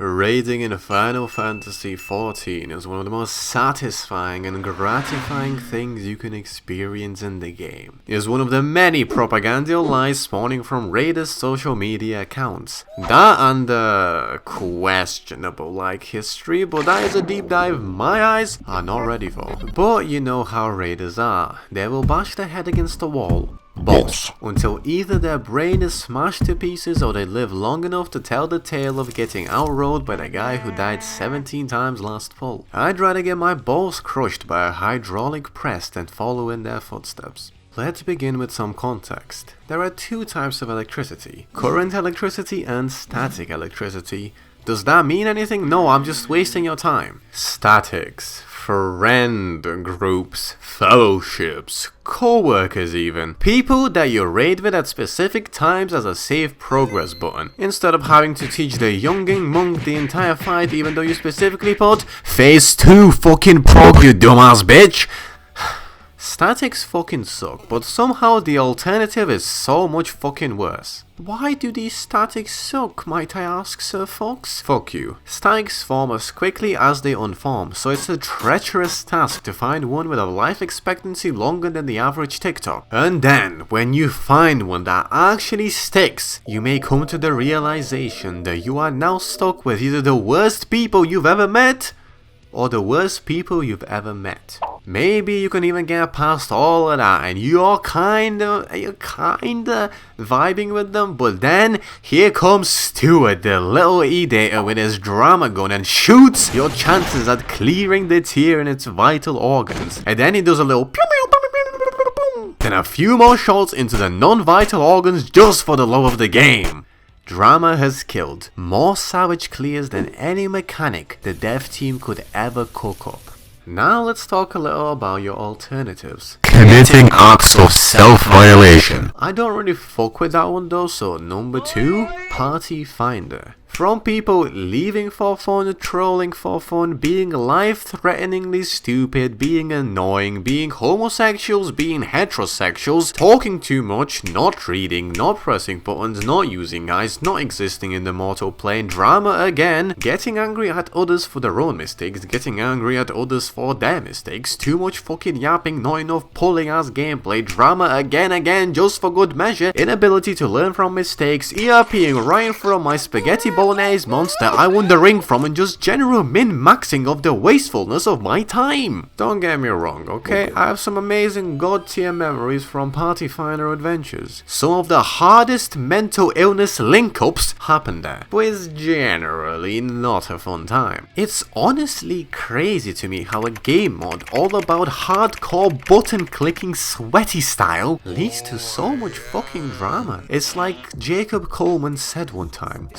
Raiding in Final Fantasy XIV is one of the most satisfying and gratifying things you can experience in the game. It is one of the many propagandial lies spawning from raiders' social media accounts. That and questionable like history, but that is a deep dive my eyes are not ready for. But you know how raiders are. They will bash their head against the wall. Boss. Until either their brain is smashed to pieces or they live long enough to tell the tale of getting outrode by the guy who died 17 times last fall. I'd rather get my balls crushed by a hydraulic press than follow in their footsteps. Let's begin with some context. There are two types of electricity: current electricity and static electricity. Does that mean anything? No, I'm just wasting your time. Statics. Friend groups, fellowships, co-workers even. People that you raid with at specific times as a save progress button. Instead of having to teach the younging monk the entire fight even though you specifically put Phase 2 fucking prog, you dumbass bitch. Statics fucking suck, but somehow the alternative is so much fucking worse. Why do these statics suck, might I ask, Sir Fox? Fuck you. Statics form as quickly as they unform, so it's a treacherous task to find one with a life expectancy longer than the average TikTok. And then, when you find one that actually sticks, you may come to the realization that you are now stuck with either the worst people you've ever met, or the worst people you've ever met. Maybe you can even get past all of that and you're kinda vibing with them, but then here comes Stuart, the little e-data with his drama gun, and shoots your chances at clearing the tear in its vital organs. And then he does a little pew pew pew pew pew pew, then a few more shots into the non-vital organs just for the love of the game. Drama has killed more savage clears than any mechanic the dev team could ever cook up. Now let's talk a little about your alternatives. Committing acts of self-violation. I don't really fuck with that one though, so number 2, Party Finder. From people leaving for fun, trolling for fun, being life-threateningly stupid, being annoying, being homosexuals, being heterosexuals, talking too much, not reading, not pressing buttons, not using eyes, not existing in the mortal plane, drama again, getting angry at others for their own mistakes, getting angry at others for their mistakes, too much fucking yapping, not enough pulling ass gameplay, drama again, just for good measure, inability to learn from mistakes, ERPing right in front of my spaghetti bolognese monster I won the ring from, and just general min-maxing of the wastefulness of my time. Don't get me wrong, okay? I have some amazing god tier memories from Party Finder adventures. Some of the hardest mental illness link-ups happen there, but it's generally not a fun time. It's honestly crazy to me how a game mod all about hardcore button clicking sweaty style leads to so much fucking drama. It's like Jacob Coleman said one time,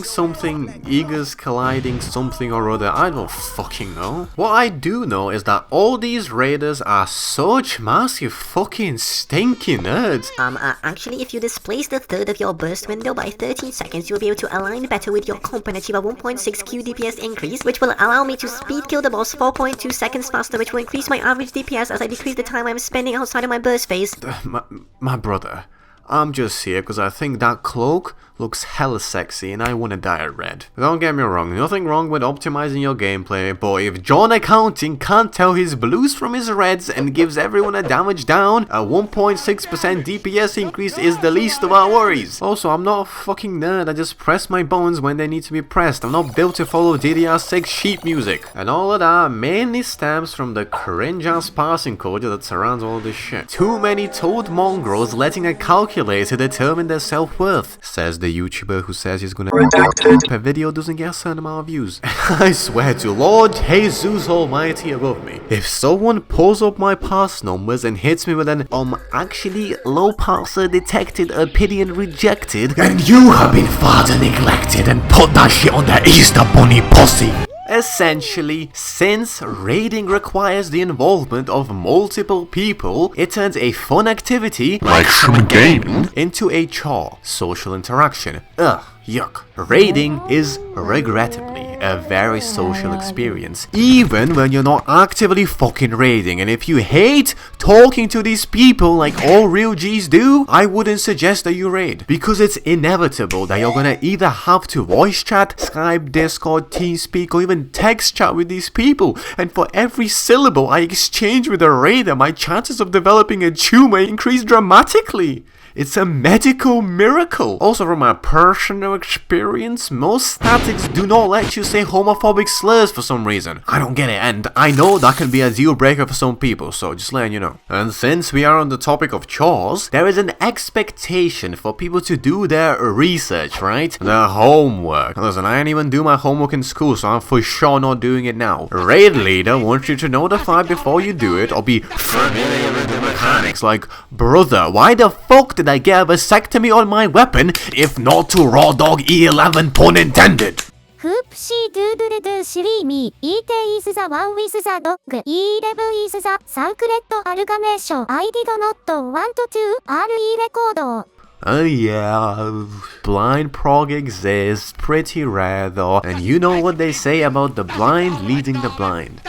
something, egos colliding something or other, I don't fucking know. What I do know is that all these raiders are such massive fucking stinky nerds. Actually, if you displace the third of your burst window by 13 seconds, you'll be able to align better with your comp and achieve a 1.6 Q DPS increase, which will allow me to speed kill the boss 4.2 seconds faster, which will increase my average DPS as I decrease the time I'm spending outside of my burst phase. My brother, I'm just here because I think that cloak looks hella sexy and I wanna dye it red. Don't get me wrong, nothing wrong with optimizing your gameplay, but if John Accounting can't tell his blues from his reds and gives everyone a damage down, a 1.6% DPS increase is the least of our worries. Also, I'm not a fucking nerd, I just press my buttons when they need to be pressed. I'm not built to follow DDR6 sheet music. And all of that mainly stems from the cringe ass passing culture that surrounds all this shit. Too many toad mongrels letting a calculator determine their self-worth, says the YouTuber who says he's gonna if a video doesn't get a certain amount of views. I swear to Lord Jesus Almighty above me, if someone pulls up my pass numbers and hits me with an actually low parser detected opinion rejected, and you have been father neglected and put that shit on the Easter Bunny pussy. Essentially, since raiding requires the involvement of multiple people, it turns a fun activity, like some gaming, into a chore, social interaction. Ugh, yuck. Raiding is regrettably a very social experience, even when you're not actively fucking raiding. And if you hate talking to these people like all real G's do, I wouldn't suggest that you raid, because it's inevitable that you're gonna either have to voice chat, Skype, Discord, TeamSpeak, or even text chat with these people, and for every syllable I exchange with a raider, my chances of developing a tumor increase dramatically. It's a medical miracle. Also, from my personal experience, most statics do not let you say homophobic slurs for some reason. I don't get it, and I know that can be a deal breaker for some people, so just letting you know. And since we are on the topic of chores, there is an expectation for people to do their research, right? Their homework. Listen, I didn't even do my homework in school, so I'm for sure not doing it now. Raid leader wants you to notify before you do it, or be familiar with the mechanics. Like, brother, why the fuck did I get a vasectomy on my weapon if not to raw dog E11, pun intended? Ffxiv Ffxiv me, ET is the one with the dog, E11 is the sacred amalgamation. I did not want to RE record. Yeah, blind prog exists, pretty rare though, and you know what they say about the blind leading the blind.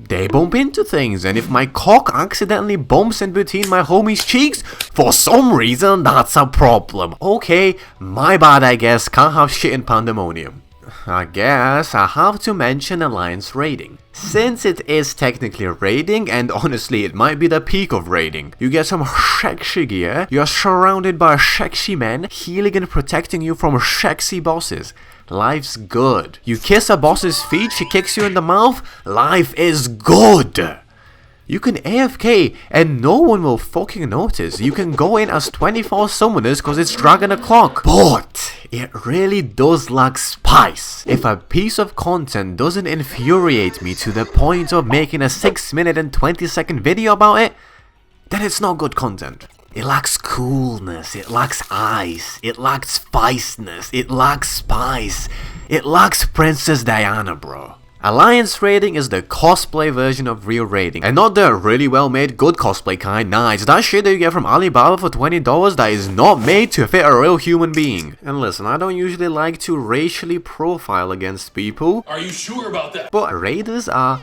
They bump into things, and if my cock accidentally bumps in between my homie's cheeks, for some reason that's a problem. Okay, my bad I guess, can't have shit in pandemonium. I guess I have to mention alliance raiding. Since it is technically raiding, and honestly it might be the peak of raiding, you get some sexy gear, you're surrounded by sexy men, healing and protecting you from sexy bosses. Life's good. You kiss a boss's feet, she kicks you in the mouth, life is good. You can AFK and no one will fucking notice. You can go in as 24 summoners cause it's Dragon O'Clock. But it really does lack spice. If a piece of content doesn't infuriate me to the point of making a 6-minute and 20-second video about it, then it's not good content. It lacks coolness, it lacks ice, it lacks spiciness, it lacks spice, it lacks Princess Diana, bro. Alliance raiding is the cosplay version of real raiding, and not the really well made good cosplay kind. Nah, it's that shit that you get from Alibaba for $20 that is not made to fit a real human being. And listen, I don't usually like to racially profile against people. Are you sure about that? But raiders are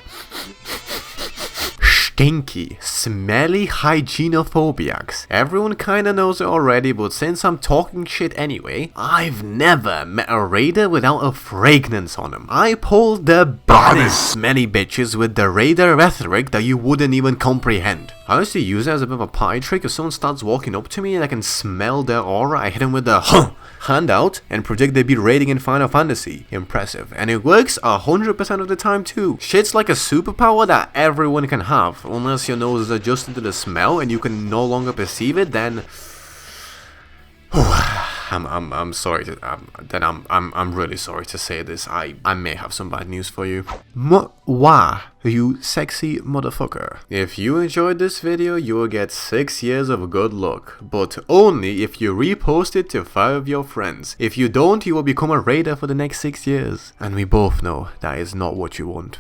stinky, smelly hygienophobiacs. Everyone kinda knows it already, but since I'm talking shit anyway, I've never met a raider without a fragrance on him. I pulled the baddest smelly bitches with the raider rhetoric that you wouldn't even comprehend. I used to use it as a bit of a party trick. If someone starts walking up to me and I can smell their aura, I hit them with the hand out and predict they'd be raiding in Final Fantasy. Impressive. And it works 100% of the time too. Shit's like a superpower that everyone can have. Unless your nose is adjusted to the smell and you can no longer perceive it, then I'm sorry to I'm really sorry to say this. I may have some bad news for you. Wah, you sexy motherfucker. If you enjoyed this video, you will get 6 years of good luck, but only if you repost it to 5 of your friends. If you don't, you will become a raider for the next 6 years, and we both know that is not what you want.